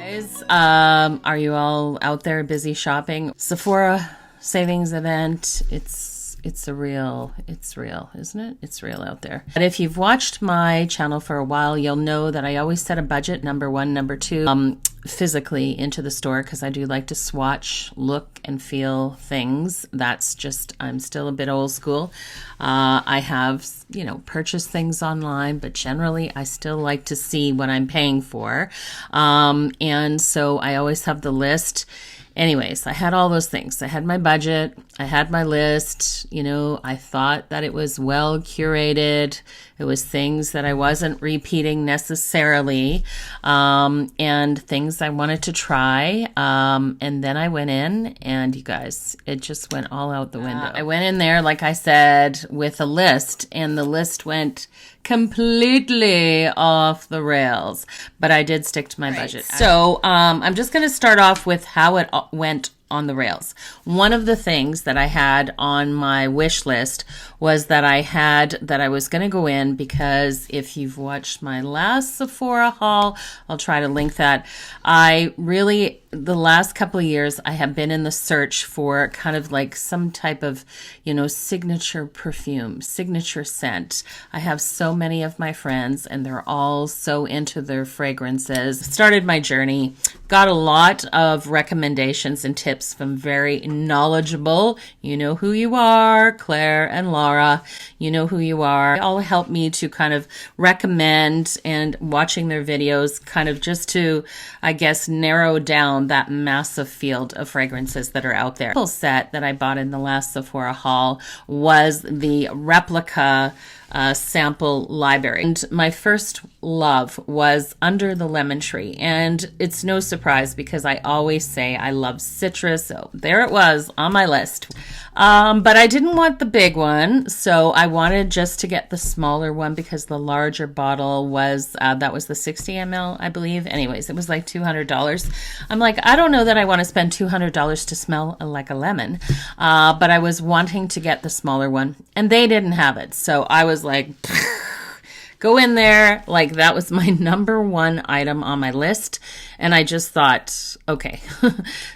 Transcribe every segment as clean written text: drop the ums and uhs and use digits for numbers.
Guys, are you all out there busy shopping? Sephora savings event. It's real, isn't it? It's real out there. And if you've watched my channel for a while, you'll know that I always set a budget, number one, number two, physically into the store, because I do like to swatch, look, and feel things. That's just, I'm still a bit old school. I have, purchased things online, but generally I still like to see what I'm paying for. And so I always have the list. Anyways, I had all those things. I had my budget. I had my list. I thought that it was well curated. It was things that I wasn't repeating necessarily, and things I wanted to try. And then I went in, and you guys, it just went all out the window. I went in there, like I said, with a list, and the list went completely off the rails, but I did stick to my budget. So I'm just going to start off with how it went on the rails. One of the things that I had on my wish list was that I was going to go in, because if you've watched my last Sephora haul, I'll try to link that. The last couple of years, I have been in the search for kind of like some type of, signature perfume, signature scent. I have so many of my friends, and they're all so into their fragrances. Started my journey, got a lot of recommendations and tips from very knowledgeable, you know who you are, Claire and Laura, you know who you are. They all help me to kind of recommend, and watching their videos kind of just to, I guess, narrow down that massive field of fragrances that are out there. The full set that I bought in the last Sephora haul was the replica sample library. And my first love was Under the Lemon Tree. And it's no surprise, because I always say I love citrus. So there it was on my list. But I didn't want the big one. So I wanted just to get the smaller one, because the larger bottle was, that was the 60 ml, I believe. Anyways, it was like $200. I'm like, I don't know that I want to spend $200 to smell like a lemon. But I was wanting to get the smaller one, and they didn't have it. So I was like, go in there. Like, that was my number one item on my list. And I just thought, okay.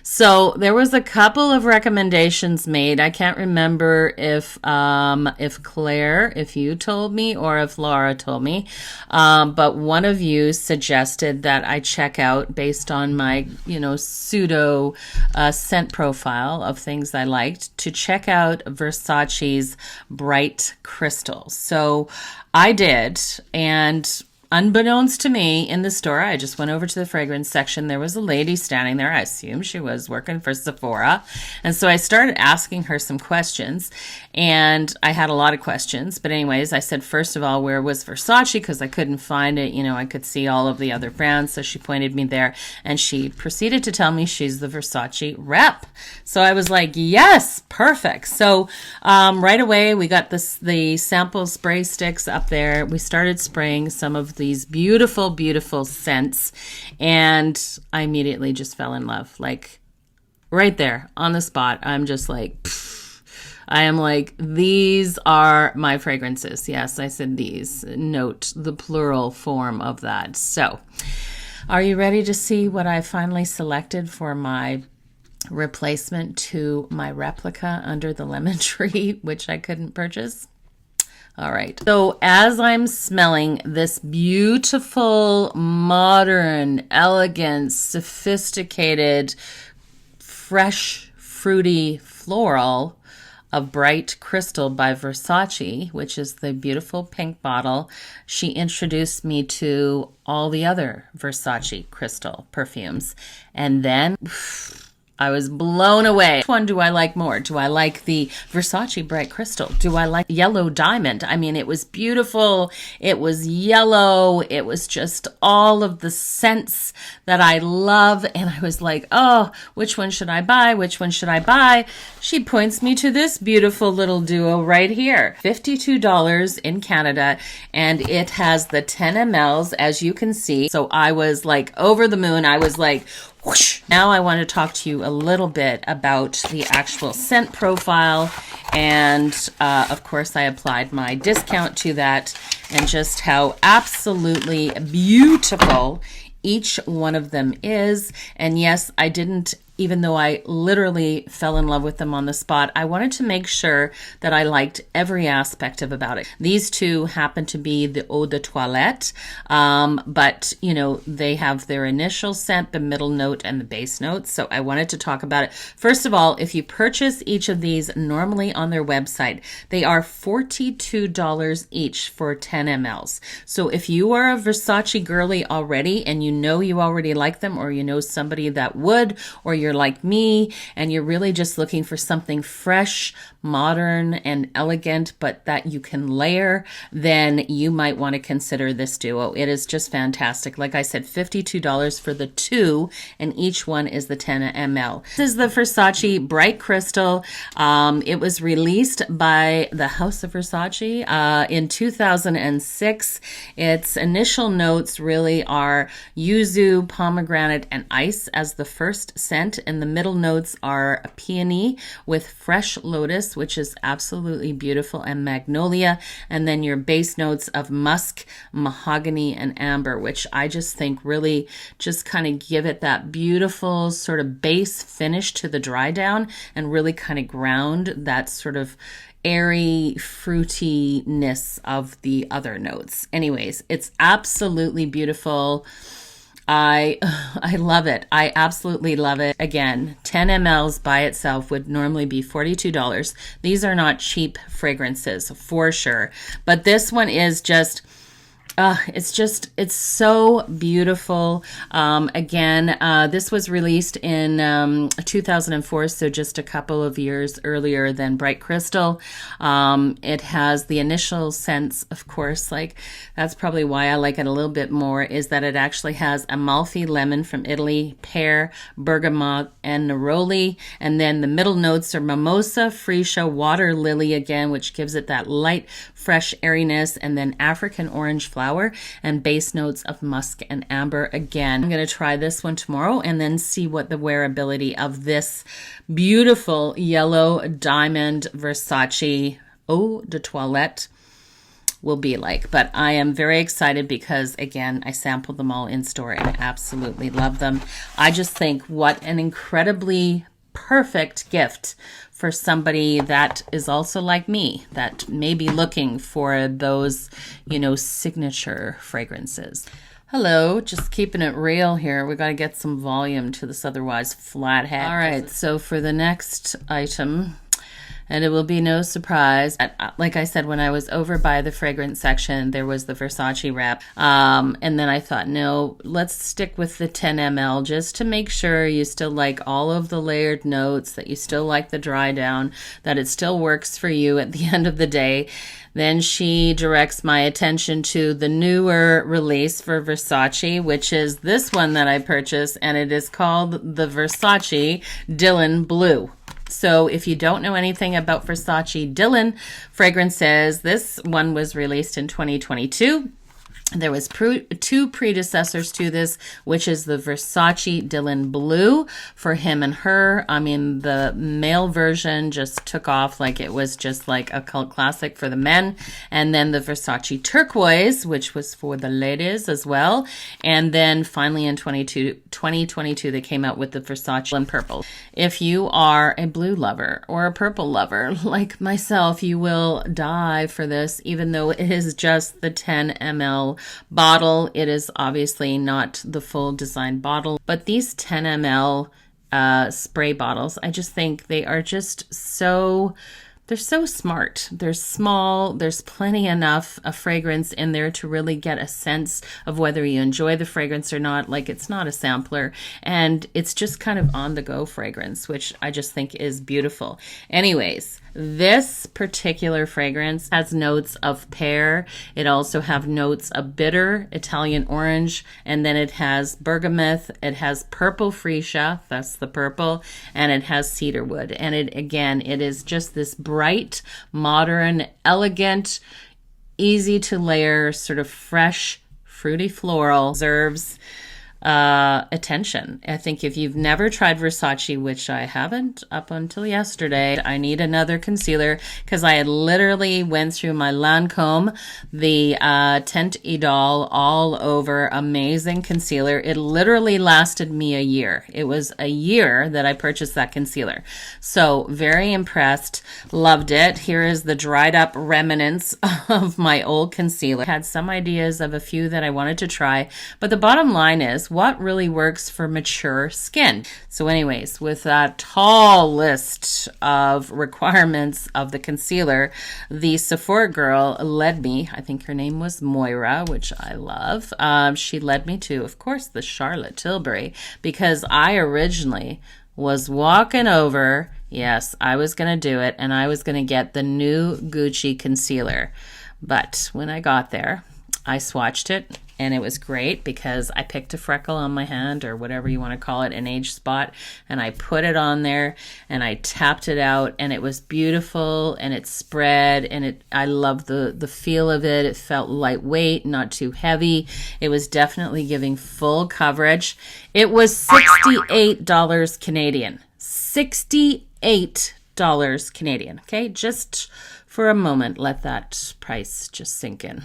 So there was a couple of recommendations made. I can't remember if Claire, if you told me, or if Laura told me. But one of you suggested that I check out, based on my, pseudo scent profile of things I liked, to check out Versace's Bright Crystal. So I did, and unbeknownst to me, in the store, I just went over to the fragrance section. There was a lady standing there. I assume she was working for Sephora. And so I started asking her some questions, and I had a lot of questions. But anyways, I said, first of all, where was Versace? Because I couldn't find it. I could see all of the other brands. So she pointed me there, and she proceeded to tell me she's the Versace rep. So I was like, yes, perfect. So right away, we got the sample spray sticks up there. We started spraying some of these beautiful, beautiful scents, and I immediately just fell in love. Like, right there on the spot, I'm just like, pfft. I am like, these are my fragrances. Yes, I said these. Note the plural form of that. So, are you ready to see what I finally selected for my replacement to my replica Under the Lemon Tree, which I couldn't purchase? All right. So as I'm smelling this beautiful, modern, elegant, sophisticated, fresh, fruity floral of Bright Crystal by Versace, which is the beautiful pink bottle, she introduced me to all the other Versace crystal perfumes. And then I was blown away. Which one do I like more? Do I like the Versace Bright Crystal? Do I like Yellow Diamond? I mean, it was beautiful. It was yellow. It was just all of the scents that I love. And I was like, oh, which one should I buy? Which one should I buy? She points me to this beautiful little duo right here. $52 in Canada. And it has the 10 mLs, as you can see. So I was like over the moon. I was like, whoosh. Now I want to talk to you a little bit about the actual scent profile, and of course I applied my discount to that, and just how absolutely beautiful each one of them is. And yes, I didn't, even though I literally fell in love with them on the spot, I wanted to make sure that I liked every aspect of about it. These two happen to be the eau de toilette, but you know, they have their initial scent, the middle note, and the base note. So I wanted to talk about it. First of all, if you purchase each of these normally on their website, they are $42 each for 10 mLs. So if you are a Versace girly already and you know you already like them, or you know somebody that would, or you're like me and you're really just looking for something fresh, modern, and elegant, but that you can layer, then you might want to consider this duo. It is just fantastic. Like I said, $52 for the two, and each one is the 10 ml. This is the Versace Bright Crystal. It was released by the House of Versace in 2006. Its initial notes really are yuzu, pomegranate, and ice as the first scent, and the middle notes are a peony with fresh lotus, which is absolutely beautiful, and magnolia, and then your base notes of musk, mahogany, and amber, which I just think really just kind of give it that beautiful sort of base finish to the dry down, and really kind of ground that sort of airy fruitiness of the other notes. Anyways, it's absolutely beautiful. I love it. I absolutely love it. Again, 10 mLs by itself would normally be $42. These are not cheap fragrances for sure, but this one is just, it's so beautiful. Again, this was released in 2004, so just a couple of years earlier than Bright Crystal. It has the initial scents, of course, like that's probably why I like it a little bit more, is that it actually has Amalfi lemon from Italy, pear, bergamot, and neroli. And then the middle notes are mimosa, freesia, water lily again, which gives it that light, fresh airiness, and then African orange flower, and base notes of musk and amber. Again, I'm going to try this one tomorrow and then see what the wearability of this beautiful yellow diamond Versace eau de toilette will be like. But I am very excited because, again, I sampled them all in store and absolutely love them. I just think what an incredibly perfect gift for somebody that is also like me, that may be looking for those, you know, signature fragrances. Hello, just keeping it real here. We got to get some volume to this otherwise flat head. All right, so for the next item, and it will be no surprise, like I said, when I was over by the fragrance section, there was the Versace wrap. And then I thought, no, let's stick with the 10 ml just to make sure you still like all of the layered notes, that you still like the dry down, that it still works for you at the end of the day. Then she directs my attention to the newer release for Versace, which is this one that I purchased, and it is called the Versace Dylan Blue. So if you don't know anything about Versace Dylan fragrances, this one was released in 2022. There was two predecessors to this, which is the Versace Dylan Blue for him and her. I mean, the male version just took off like it was just like a cult classic for the men. And then the Versace Turquoise, which was for the ladies as well. And then finally in 2022, they came out with the Versace Dylan Purple. If you are a blue lover or a purple lover like myself, you will die for this, even though it is just the 10 ml bottle. It is obviously not the full design bottle, but these 10 ml spray bottles, I just think they are just so, they're so smart. They're small. There's plenty enough of fragrance in there to really get a sense of whether you enjoy the fragrance or not. Like, it's not a sampler, and it's just kind of on the go fragrance, which I just think is beautiful. Anyways, this particular fragrance has notes of pear. It also have notes of bitter Italian orange, and then it has bergamot. It has purple freesia, that's the purple, and it has cedarwood. And it, again, it is just this bright, modern, elegant, easy to layer, sort of fresh, fruity floral. Reserves attention. I think if you've never tried Versace, which I haven't up until yesterday, I need another concealer because I had literally went through my Lancome, the Teint Idole all over, amazing concealer. It literally lasted me a year. It was a year that I purchased that concealer. So very impressed, loved it. Here is the dried up remnants of my old concealer. I had some ideas of a few that I wanted to try, but the bottom line is what really works for mature skin. So anyways, with that tall list of requirements of the concealer, the Sephora girl led me, I think her name was Moira, which I love. She led me to, of course, the Charlotte Tilbury, because I originally was walking over, yes, I was going to do it, and I was going to get the new Gucci concealer. But when I got there, I swatched it, and it was great because I picked a freckle on my hand, or whatever you want to call it, an age spot, and I put it on there and I tapped it out, and it was beautiful, and it spread, and I love the feel of it. It felt lightweight, not too heavy. It was definitely giving full coverage. It was $68 Canadian. $68 Canadian. Okay, just for a moment, let that price just sink in.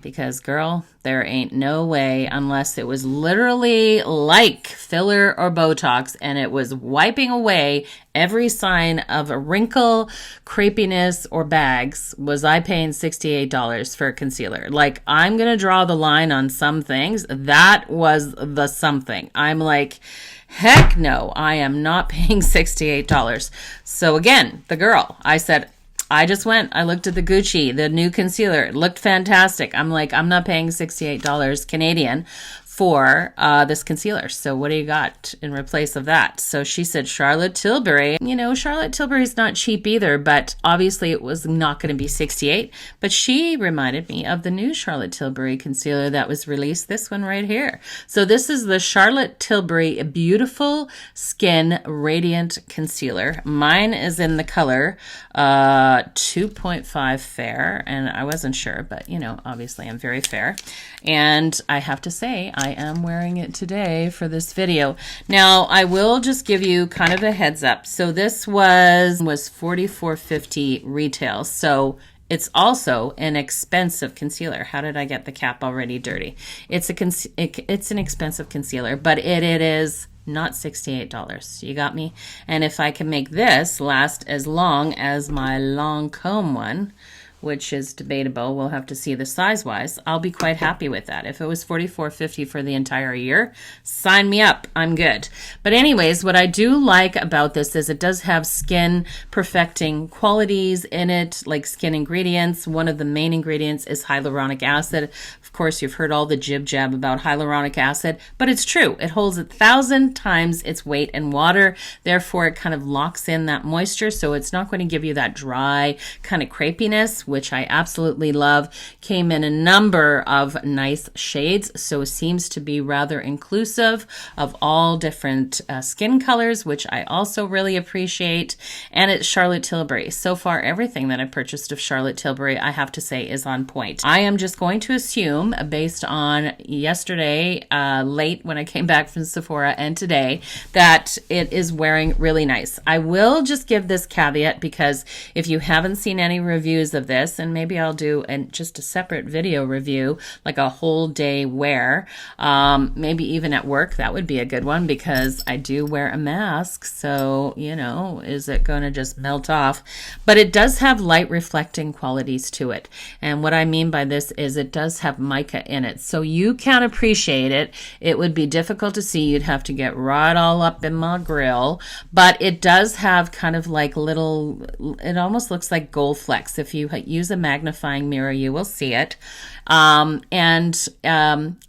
Because, girl, there ain't no way, unless it was literally like filler or Botox and it was wiping away every sign of a wrinkle, crepiness, or bags, was I paying $68 for a concealer. Like, I'm going to draw the line on some things. That was the something. I'm like, heck no, I am not paying $68. So again, the girl, I said, I just went, I looked at the Gucci, the new concealer. It looked fantastic. I'm like, I'm not paying $68 Canadian for this concealer. So what do you got in replace of that? So she said Charlotte Tilbury. You know, Charlotte Tilbury's not cheap either, but obviously it was not going to be $68. But she reminded me of the new Charlotte Tilbury concealer that was released, this one right here. So this is the Charlotte Tilbury Beautiful Skin Radiant Concealer. Mine is in the color 2.5 fair, and I wasn't sure, but you know, obviously I'm very fair. And I have to say, I am wearing it today for this video. Now, I will just give you kind of a heads up. So this was $44.50 retail. So it's also an expensive concealer. How did I get the cap already dirty? It's an expensive concealer, but it is not $68. You got me? And if I can make this last as long as my Lancome one, which is debatable, we'll have to see the size-wise, I'll be quite happy with that. If it was $44.50 for the entire year, sign me up. I'm good. But anyways, what I do like about this is it does have skin perfecting qualities in it, like skin ingredients. One of the main ingredients is hyaluronic acid. Of course, you've heard all the jib-jab about hyaluronic acid, but it's true. It holds 1,000 times its weight in water. Therefore, it kind of locks in that moisture, so it's not going to give you that dry kind of crepiness, which I absolutely love. Came in a number of nice shades, so it seems to be rather inclusive of all different skin colors, which I also really appreciate. And it's Charlotte Tilbury. So far, everything that I purchased of Charlotte Tilbury, I have to say, is on point. I am just going to assume, based on yesterday, late when I came back from Sephora, and today, that it is wearing really nice. I will just give this caveat, because if you haven't seen any reviews of this, and maybe I'll do just a separate video review, like a whole day wear, maybe even at work, that would be a good one, because I do wear a mask, so, you know, is it going to just melt off? But it does have light reflecting qualities to it, and what I mean by this is it does have mica in it, so you can appreciate it. It would be difficult to see. You'd have to get right all up in my grill, but it does have kind of like little, it almost looks like gold flecks. If you use a magnifying mirror, you will see it.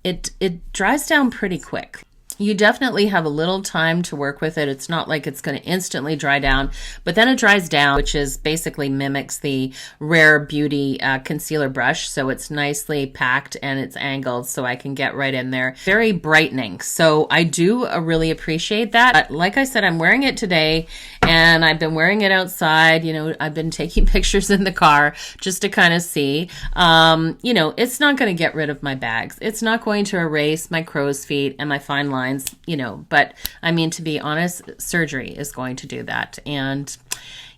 It dries down pretty quick. You definitely have a little time to work with it. It's not like it's going to instantly dry down, but then it dries down, which is basically mimics the Rare Beauty concealer brush. So it's nicely packed and it's angled so I can get right in there. Very brightening. So I do really appreciate that. But like I said, I'm wearing it today and I've been wearing it outside. You know, I've been taking pictures in the car just to kind of see. You know, it's not going to get rid of my bags. It's not going to erase my crow's feet and my fine lines. You know, but I mean, to be honest, surgery is going to do that. And,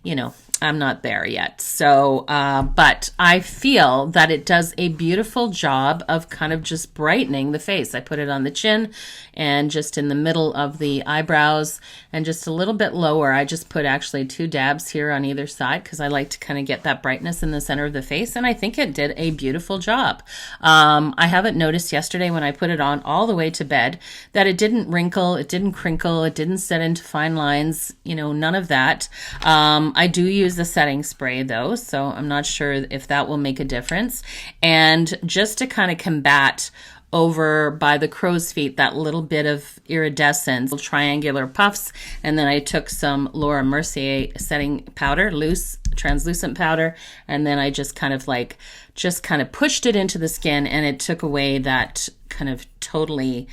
you know, I'm not there yet. So, but I feel that it does a beautiful job of kind of just brightening the face. I put it on the chin and just in the middle of the eyebrows and just a little bit lower. I just put actually 2 dabs here on either side because I like to kind of get that brightness in the center of the face. And I think it did a beautiful job. I haven't noticed yesterday when I put it on all the way to bed that it didn't wrinkle, it didn't crinkle, it didn't set into fine lines, you know, none of that. I do use the setting spray though, so I'm not sure if that will make a difference. And just to kind of combat over by the crow's feet, that little bit of iridescence, triangular puffs, and then I took some Laura Mercier setting powder, loose translucent powder, and then I just kind of pushed it into the skin, and it took away that kind of totally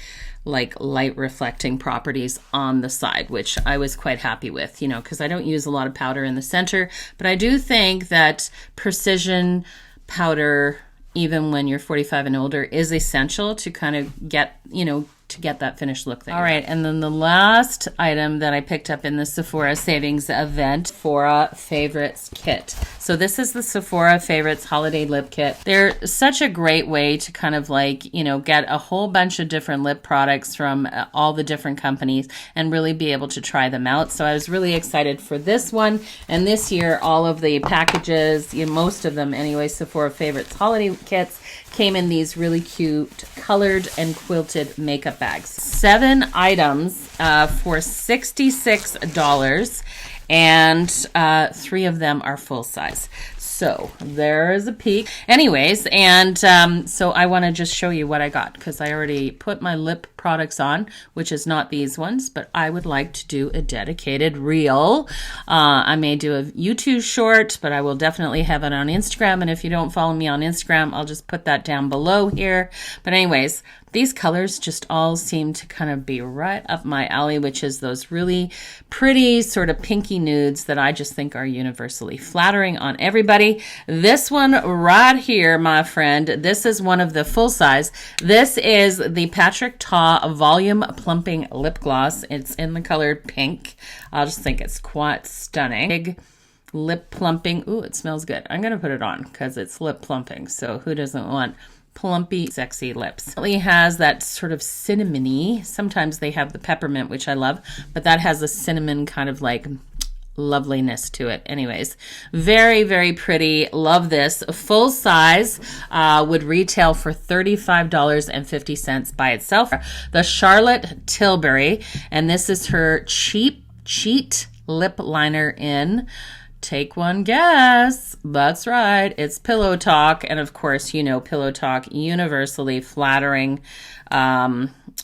like light reflecting properties on the side, which I was quite happy with, you know, because I don't use a lot of powder in the center, but I do think that precision powder, even when you're 45 and older, is essential to kind of get, you know, to get that finished look there. All right, and then the last item that I picked up in the Sephora Savings event, Sephora Favorites Kit. So this is the Sephora Favorites Holiday Lip Kit. They're such a great way to kind of like, you know, get a whole bunch of different lip products from all the different companies and really be able to try them out. So I was really excited for this one. And this year, all of the packages, you know, most of them anyway, Sephora Favorites Holiday Kits, came in these really cute colored and quilted makeup bags. 7 items for $66, and 3 of them are full size. So there's a peek. Anyways, and so I want to just show you what I got because I already put my lip products on, which is not these ones, but I would like to do a dedicated reel. I may do a YouTube short, but I will definitely have it on Instagram. And if you don't follow me on Instagram, I'll just put that down below here. But anyways, these colors just all seem to kind of be right up my alley, which is those really pretty sort of pinky nudes that I just think are universally flattering on everybody. This one right here, my friend, this is one of the full size. This is the Patrick Ta Volume Plumping Lip Gloss. It's in the color pink. I just think it's quite stunning. Big lip plumping. Ooh, it smells good. I'm going to put it on because it's lip plumping. So who doesn't want plumpy, sexy lips? It has that sort of cinnamony. Sometimes they have the peppermint, which I love, but that has a cinnamon kind of like loveliness to it. Anyways, very, very pretty. Love this. Full size would retail for $35.50 by itself. The Charlotte Tilbury, and this is her cheat lip liner in. Take one guess. That's right. It's Pillow Talk. And of course, you know, Pillow Talk, universally flattering.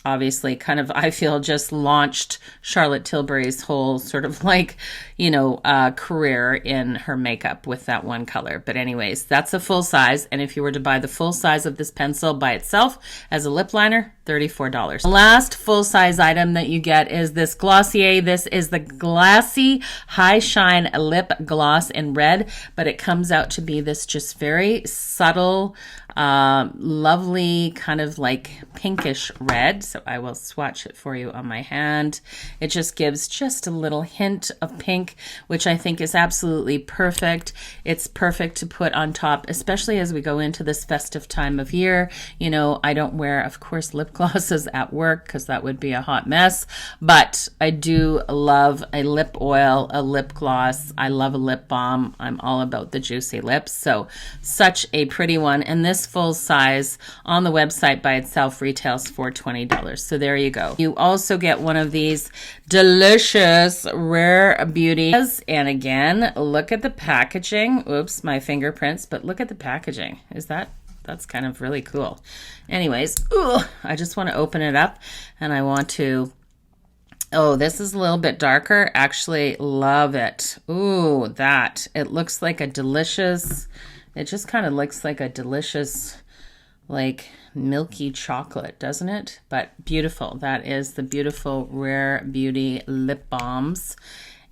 Obviously, kind of, I feel, just launched Charlotte Tilbury's whole sort of like, you know, career in her makeup with that one color. But anyways, that's a full size. And if you were to buy the full size of this pencil by itself as a lip liner, $34. The last full size item that you get is this Glossier. This is the Glassy High Shine Lip Gloss in red, but it comes out to be this just very subtle, lovely kind of like pinkish red. So I will swatch it for you on my hand. It just gives just a little hint of pink, which I think is absolutely perfect. It's perfect to put on top, especially as we go into this festive time of year. You know, I don't wear, of course, lip glosses at work because that would be a hot mess, but I do love a lip oil, a lip gloss. I love a lip balm. I'm all about the juicy lips. So such a pretty one. And this full size on the website by itself retails for $20. So there you go. You also get one of these delicious Rare Beauties. And again, look at the packaging. Oops, my fingerprints, but look at the packaging. Is that That's kind of really cool. Anyways, ooh, I just want to open it up, and I want to, oh, this is a little bit darker. Actually, love it. Ooh, that. It looks like a delicious, it just kind of looks like a delicious, like milky chocolate, doesn't it? But beautiful. That is the beautiful Rare Beauty lip balms.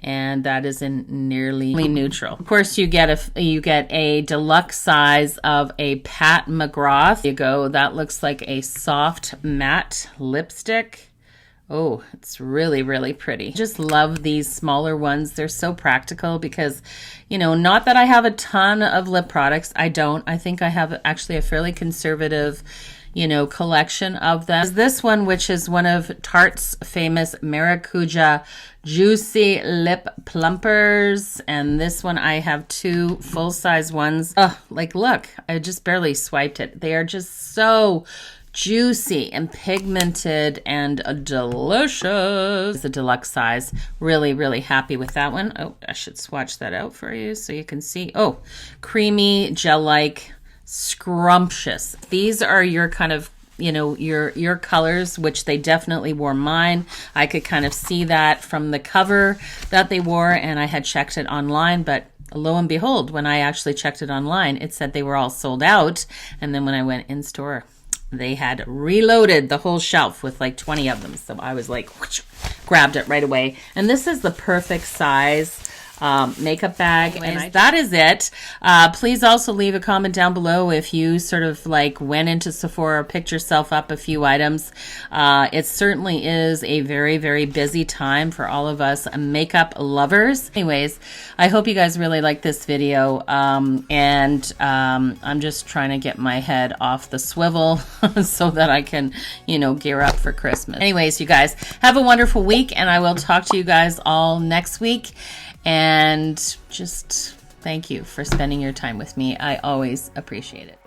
And that is in nearly neutral. Of course, you get a deluxe size of a Pat McGrath. There you go. That looks like a soft matte lipstick. Oh, it's really, really pretty. Just love these smaller ones. They're so practical because, you know, not that I have a ton of lip products. I don't. I think I have actually a fairly conservative, you know, collection of them. This one, which is one of Tarte's famous Maracuja Juicy Lip Plumpers. And this one, I have 2 full-size ones. Oh, like, look, I just barely swiped it. They are just so juicy and pigmented and delicious. It's a deluxe size. Really, really happy with that one. Oh, I should swatch that out for you so you can see. Oh, creamy, gel-like, scrumptious. These are your kind of, you know, your colors, which they definitely wore mine. I could kind of see that from the cover that they wore, and I had checked it online, but lo and behold, when I actually checked it online, it said they were all sold out. And then when I went in store, they had reloaded the whole shelf with like 20 of them. So I was like, whoosh, grabbed it right away. And this is the perfect size makeup bag. And that is it. Please also leave a comment down below if you sort of like went into Sephora, picked yourself up a few items. It certainly is a very, very busy time for all of us makeup lovers. Anyways, I hope you guys really like this video. I'm just trying to get my head off the swivel so that I can, you know, gear up for Christmas. Anyways, you guys have a wonderful week, and I will talk to you guys all next week. And just thank you for spending your time with me. I always appreciate it.